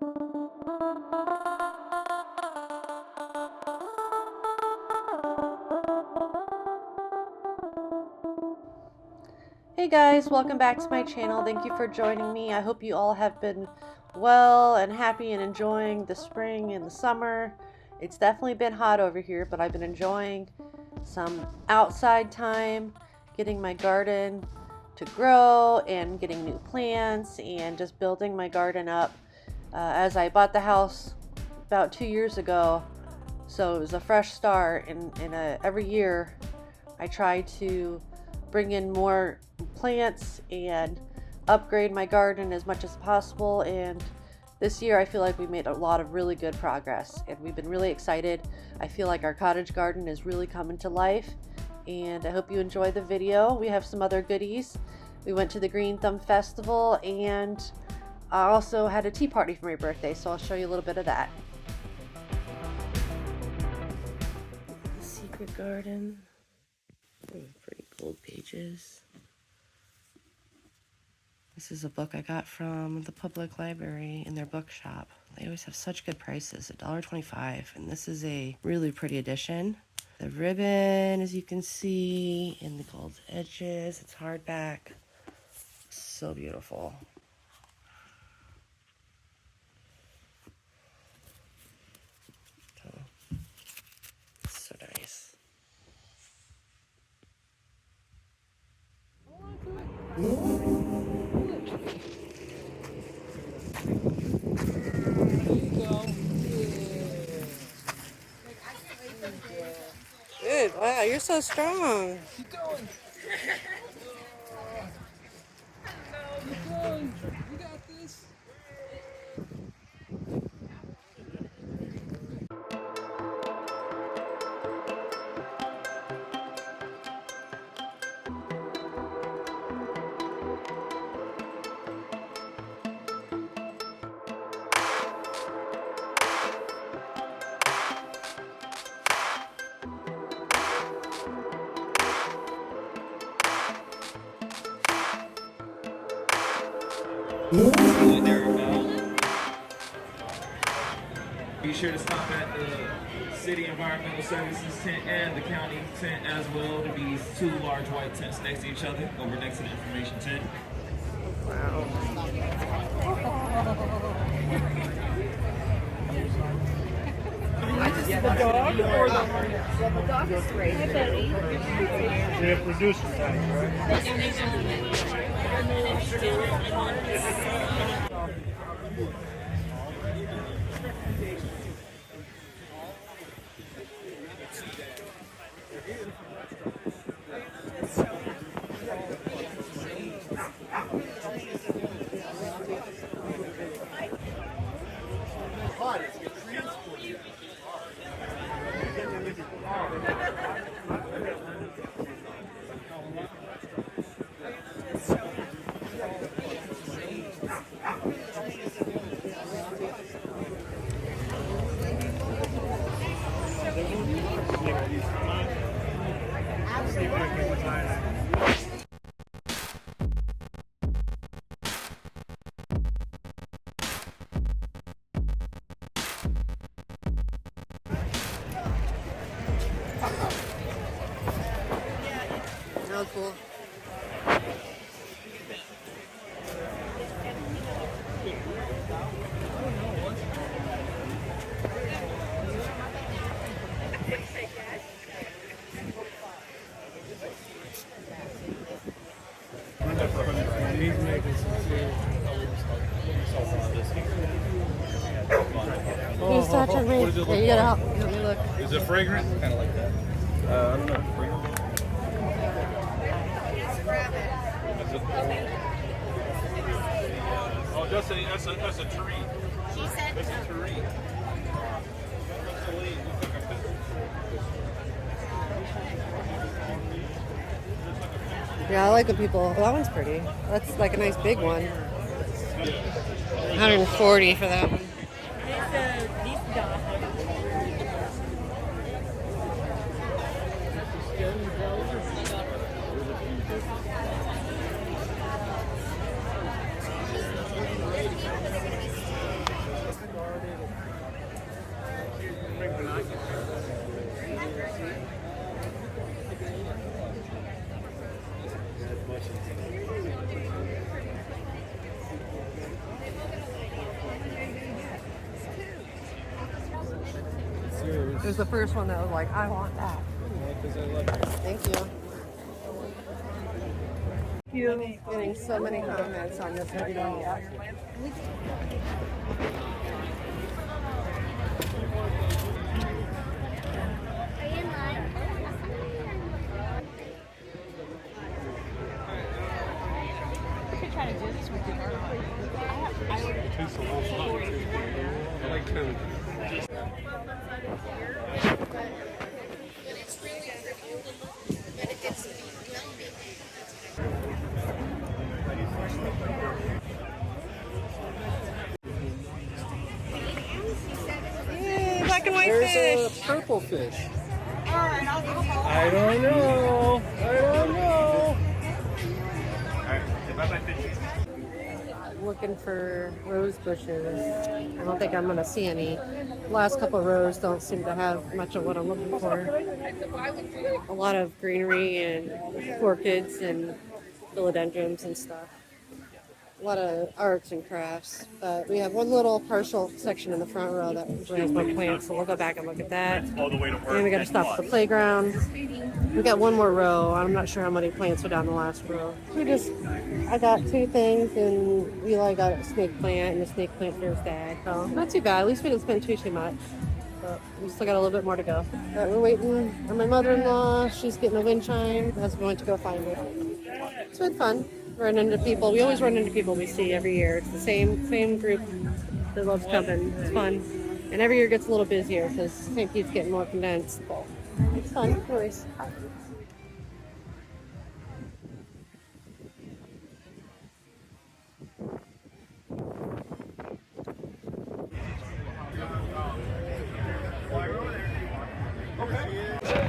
Hey guys, welcome back to my channel. Thank you for joining me. I hope you all have been well and happy and enjoying the spring and the summer. It's definitely been hot over here, but I've been enjoying some outside time, getting my garden to grow and getting new plants and just building my garden up. As I bought the house about 2 years ago, so it was a fresh start, and every year I try to bring in more plants and upgrade my garden as much as possible. And this year I feel like we made a lot of really good progress and we've been really excited. I feel like our cottage garden is really coming to life, and I hope you enjoy the video. We have some other goodies. We went to the Green Thumb Festival, and I also had a tea party for my birthday, so I'll show you a little bit of that. The Secret Garden. Pretty gold pages. This is a book I got from the public library in their bookshop. They always have such good prices, $1.25, and this is a really pretty edition. The ribbon, as you can see, in the gold edges, it's hardback. So beautiful. So nice. Good. Wow, you're so strong. Keep going. Keep going. You got this. Be sure to stop at the City Environmental Services tent and the county tent as well. To be two large white tents next to each other, over next to the information tent. Wow. The dog or the dog is great. Hi, buddy. They're producer types, right? Oh, cool. He's touching me. What does it look Here, you gotta like? help. Let me look. Is it fragrant? Kind of like that. I don't know. Fragrant? Oh, that's a tree. She said That's a tree. That's a leaf. Yeah, I like the people. Well, that one's pretty. That's like a nice big one. 140 for that one. It was the first one that was like, I want that. Because I love it. Thank you. You getting so many comments on this video. I like kind of. Black and white There's a purple fish. I don't know. I don't know. Looking for rose bushes. I don't think I'm gonna see any. The last couple of rows don't seem to have much of what I'm looking for. A lot of greenery and orchids and philodendrons and stuff. A lot of arts and crafts. But we have one little partial section in the front row that usually has more plants, so we'll go back and look at that. And we gotta stop at the playground. We got one more row. I'm not sure how many plants are down the last row. I got two things, and Eli got a snake plant and a snake plant for his dad. So not too bad. At least we didn't spend too much. But we still got a little bit more to go. But we're waiting on my mother-in-law. She's getting a wind chime as we went to go find her. It's been fun. Run into people. We always run into people we see every year. It's the same group that loves coming. It's fun. And every year gets a little busier because St. Pete's getting more condensed. But it's fun. Anyways.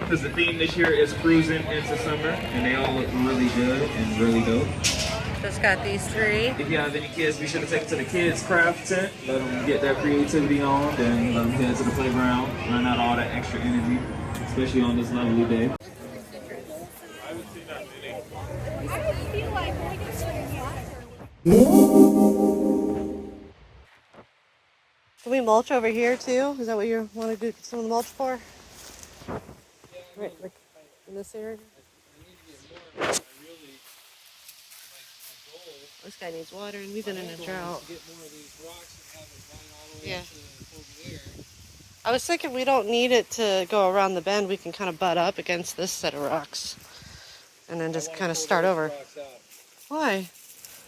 Because the theme this year is cruising into summer, and they all look really good and really dope. Just got these three. If you have any kids, be sure to take them to the kids' craft tent. Let them get their creativity on, then let them head to the playground, run out all that extra energy, especially on this lovely day. Can we mulch over here too? Is that what you want to do some of the mulch for? Right, like in this area? This guy needs water, and we've been in a drought. Yeah. I was thinking we don't need it to go around the bend. We can kind of butt up against this set of rocks, and then just kind of start over. Why?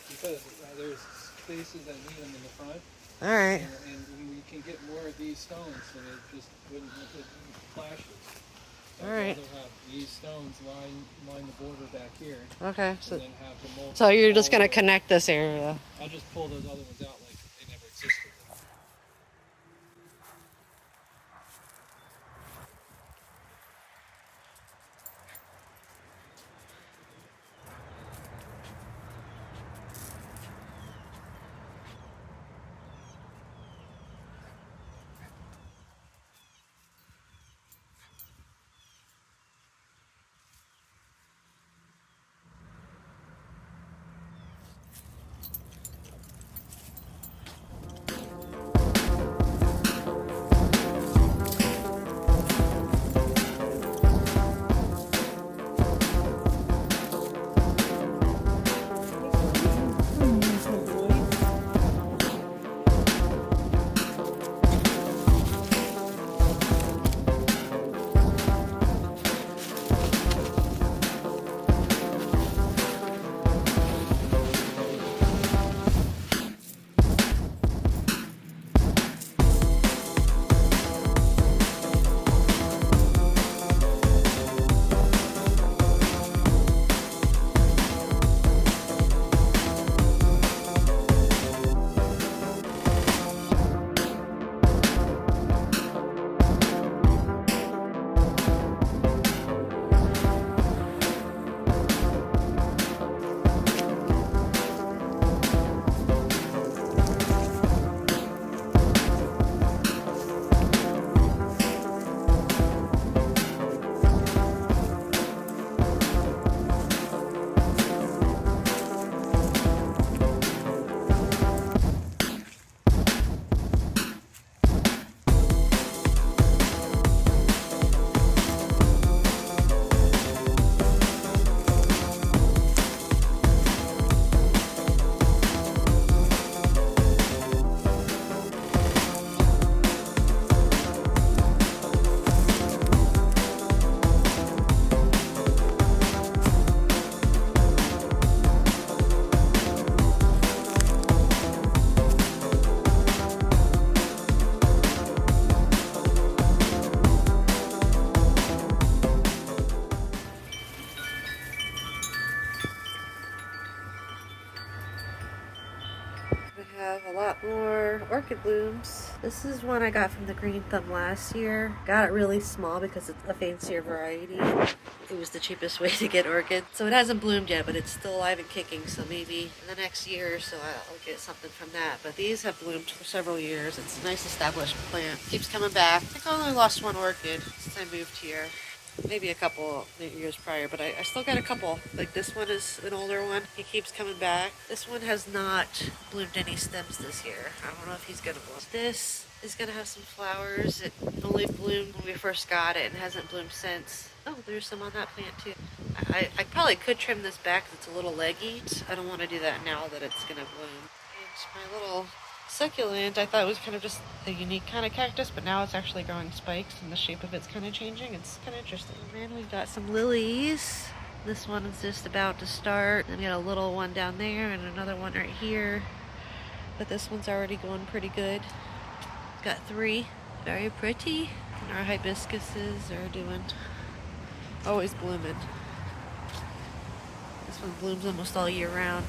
Because there's spaces that need them in the front. All right. And we can get more of these stones, and it just wouldn't look at flashes. All right. I'd rather have these stones line the border back here. Okay. And then have the mulch. So you're just gonna connect this area. I'll just pull those other ones out like they never existed. more orchid blooms. This is one I got from the Green Thumb last year. Got it really small because it's a fancier variety. It was the cheapest way to get orchids. So it hasn't bloomed yet, but it's still alive and kicking. So maybe in the next year or so I'll get something from that. But these have bloomed for several years. It's a nice established plant. Keeps coming back. I think I only lost one orchid since I moved here. Maybe a couple years prior, but I still got a couple. Like this one is an older one. He keeps coming back. This one has not bloomed any stems this year. I don't know if he's gonna bloom. This is gonna have some flowers. It only bloomed when we first got it and hasn't bloomed since. Oh, there's some on that plant too. I probably could trim this back because it's a little leggy. I don't want to do that now that it's gonna bloom. And my little succulent, I thought it was kind of just a unique kind of cactus, but now it's actually growing spikes and the shape of it's kind of changing. It's kind of interesting. And then we've got some lilies. This one is just about to start. Then we got a little one down there and another one right here. But this one's already going pretty good. Got 3. Very pretty. And our hibiscuses are doing, always blooming. This one blooms almost all year round.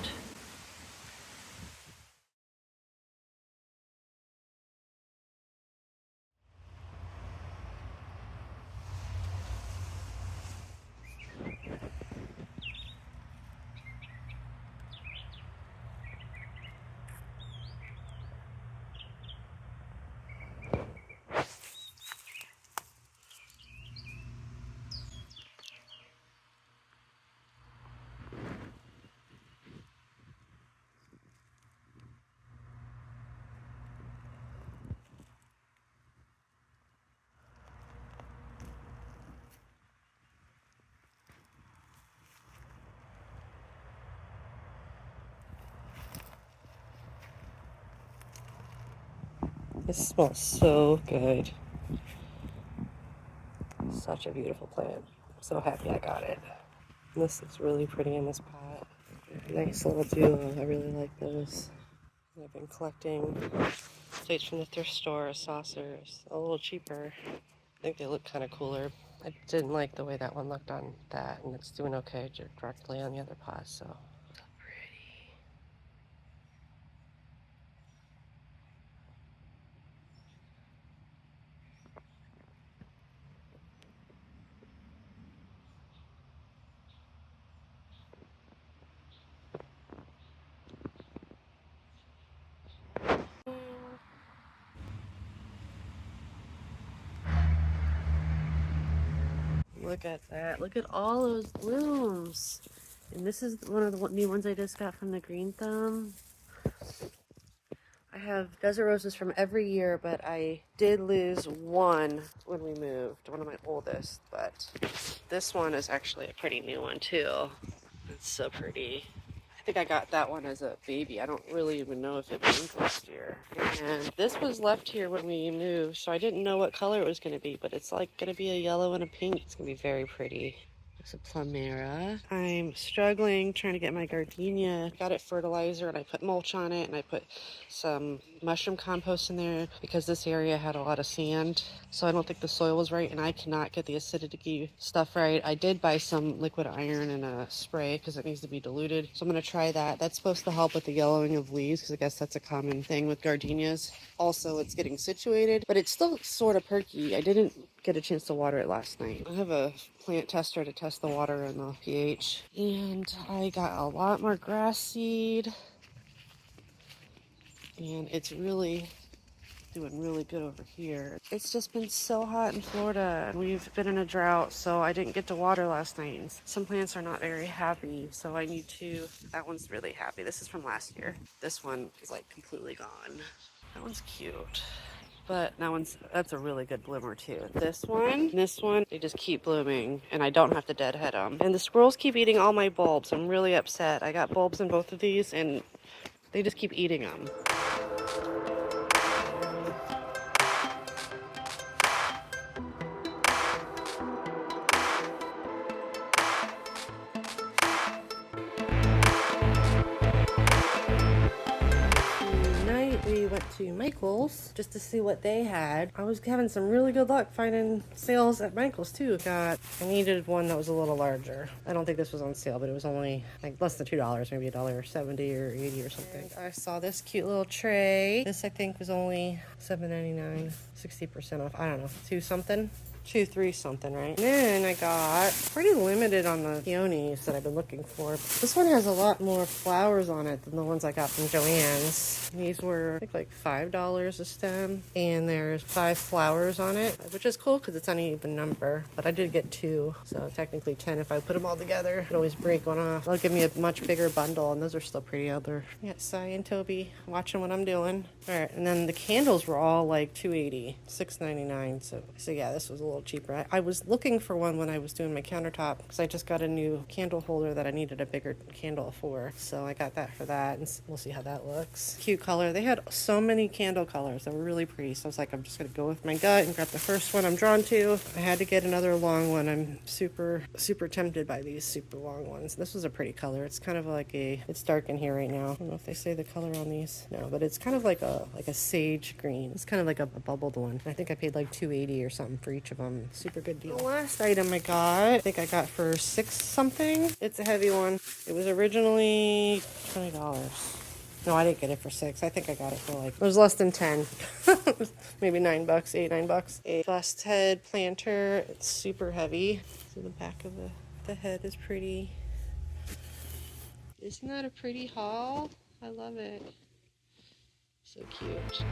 This smells so good. Such a beautiful plant. I'm so happy I got it. This is really pretty in this pot. Nice little duo. I really like those. I've been collecting plates from the thrift store, saucers, a little cheaper. I think they look kind of cooler. I didn't like the way that one looked on that, and it's doing okay directly on the other pot, so pretty. Look at that. Look at all those blooms. And this is one of the new ones I just got from the Green Thumb. I have desert roses from every year, but I did lose one when we moved, one of my oldest. But this one is actually a pretty new one too. It's so pretty. I think I got that one as a baby. I don't really even know if it bloomed last year. And this was left here when we moved, so I didn't know what color it was going to be, but it's like going to be a yellow and a pink. It's going to be very pretty. There's a plumera. I'm struggling trying to get my gardenia. I got it fertilizer and I put mulch on it and I put some mushroom compost in there because this area had a lot of sand. So I don't think the soil was right and I cannot get the acidity stuff right. I did buy some liquid iron in a spray because it needs to be diluted. So I'm going to try that. That's supposed to help with the yellowing of leaves because I guess that's a common thing with gardenias. Also, it's getting situated, but it's still sort of perky. I didn't get a chance to water it last night. I have a plant tester to test the water and the pH. And I got a lot more grass seed. And it's really doing really good over here. It's just been so hot in Florida and we've been in a drought, so I didn't get to water last night. And some plants are not very happy, so I need to. That one's really happy. This is from last year. This one is like completely gone. That one's cute. But that's a really good bloomer too. This one, they just keep blooming and I don't have to deadhead them. And the squirrels keep eating all my bulbs. I'm really upset. I got bulbs in both of these and they just keep eating them. We went to to Michael's just to see what they had. I was having some really good luck finding sales at Michael's too. I needed one that was a little larger. I don't think this was on sale, but it was only like less than $2, maybe $1.70 or 80 or something. I saw this cute little tray. This I think was only $7.99, 60% off. I don't know, 2 something. 2, 3 something, right? And then I got pretty limited on the peonies that I've been looking for. This one has a lot more flowers on it than the ones I got from Joann's. These were, I think, like $5 a stem, and there's 5 flowers on it, which is cool because it's an even number. But I did get 2, so technically 10 if I put them all together. I could always break one off. They'll give me a much bigger bundle, and those are still pretty out there. Yeah, Cy and Toby watching what I'm doing. All right, and then the candles were all like $2.80, $6.99. So yeah, this was a little cheaper. I was looking for one when I was doing my countertop because I just got a new candle holder that I needed a bigger candle for. So I got that for that, and we'll see how that looks. Cute color. They had so many candle colors that were really pretty. So I was like, I'm just going to go with my gut and grab the first one I'm drawn to. I had to get another long one. I'm super tempted by these super long ones. This was a pretty color. It's kind of like it's dark in here right now. I don't know if they say the color on these. No, but it's kind of like a sage green. It's kind of like a bubbled one. I think I paid like $2.80 or something for each of them. Super good deal. The last item I think I got for $6 something. It's a heavy one. It was originally $20. No, I didn't get it for $6. I think I got it for it was less than 10. Maybe $9, $8-9. A bust head planter. It's super heavy. So the back of the head is pretty. Isn't that a pretty haul? I love it. So cute.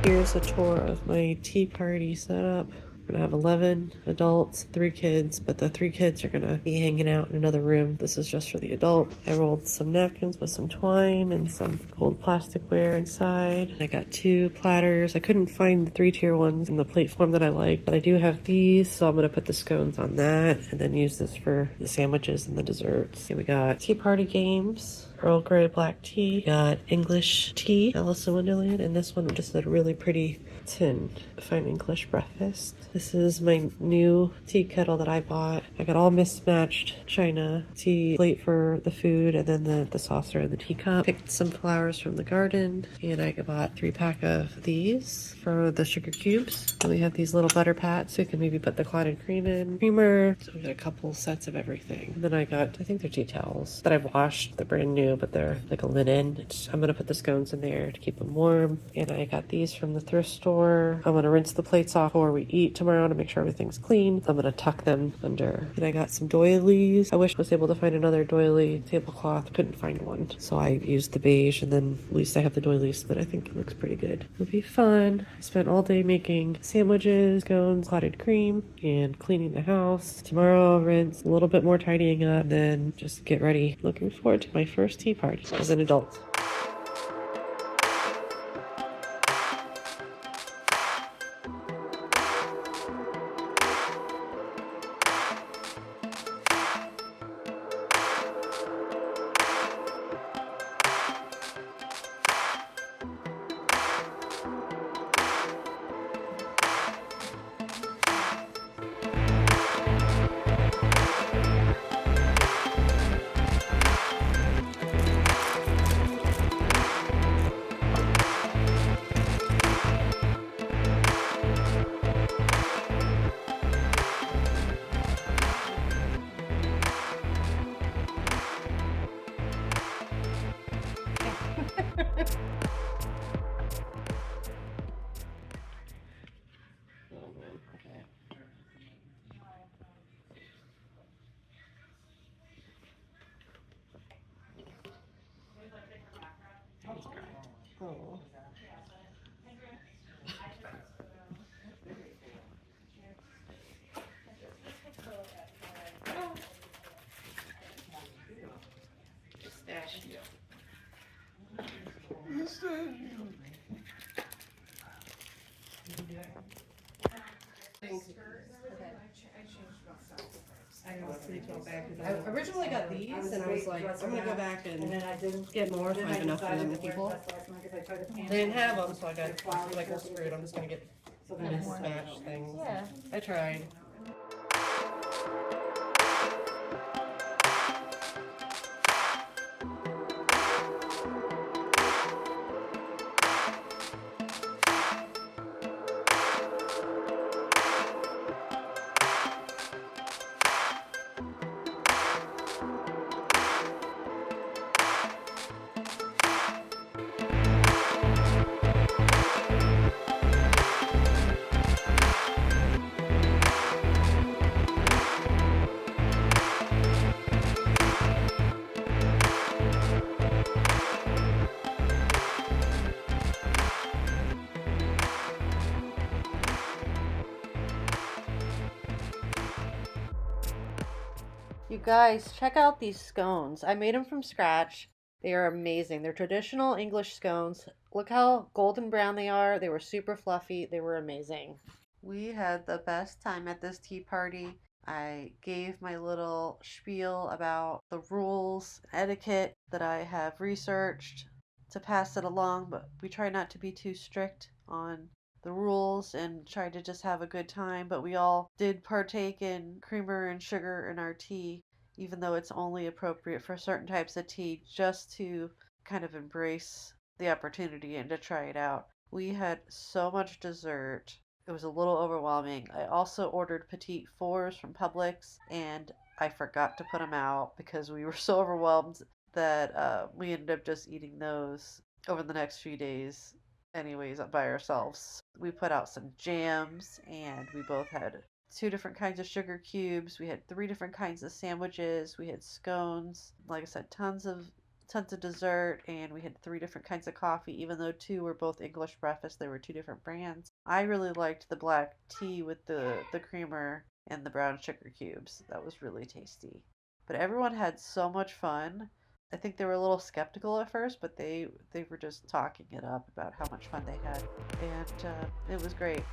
Here's a tour of my tea party setup. We're gonna have 11 adults, 3 kids, but the 3 kids are gonna be hanging out in another room. This is just for the adult. I rolled some napkins with some twine and some gold plasticware inside. I got 2 platters. I couldn't find the 3-tier ones in the plate form that I like, but I do have these, so I'm gonna put the scones on that and then use this for the sandwiches and the desserts. Okay, we got tea party games. Earl Grey black tea. Got English tea, Alice in Wonderland, and this one just a really pretty tin fine English breakfast. This is my new tea kettle that I bought. I got all mismatched china tea plate for the food, and then the saucer and the teacup. Picked some flowers from the garden, and I bought 3-pack of these for the sugar cubes. And we have these little butter pats, so you can maybe put the clotted cream in, creamer. So we got a couple sets of everything. And then I got, I think they're tea towels that I've washed. They're brand new, but they're like a linen. I'm gonna put the scones in there to keep them warm. And I got these from the thrift store. I'm gonna rinse the plates off before we eat tomorrow to make sure everything's clean. I'm gonna tuck them under. And I got some doilies. I wish I was able to find another doily tablecloth. Couldn't find one. So I used the beige, and then at least I have the doilies, but I think it looks pretty good. It'll be fun. I spent all day making sandwiches, scones, clotted cream, and cleaning the house. Tomorrow, rinse, a little bit more tidying up, and then just get ready. Looking forward to my first tea party as an adult. Oh. I originally got these, and I was like, I'm gonna go back and get more if I have enough for them, the people. They didn't have them, so I got, like, well, screwed. I'm just gonna get So kind of smash things. Yeah. I tried. You guys, check out these scones. I made them from scratch. They are amazing. They're traditional English scones. Look how golden brown they are. They were super fluffy. They were amazing. We had the best time at this tea party. I gave my little spiel about the rules, etiquette that I have researched to pass it along, but we try not to be too strict on the rules and tried to just have a good time. But we all did partake in creamer and sugar in our tea, even though it's only appropriate for certain types of tea, just to kind of embrace the opportunity and to try it out. We had so much dessert. It was a little overwhelming. I also ordered petite fours from Publix, and I forgot to put them out because we were so overwhelmed that we ended up just eating those over the next few days anyways by ourselves. We put out some jams, and we both had 2 different kinds of sugar cubes. We had 3 different kinds of sandwiches. We had scones. Like I said, tons of dessert, and we had 3 different kinds of coffee. Even though 2 were both English breakfast, they were 2 different brands. I really liked the black tea with the creamer and the brown sugar cubes. That was really tasty. But everyone had so much fun. I think they were a little skeptical at first, but they were just talking it up about how much fun they had, and it was great.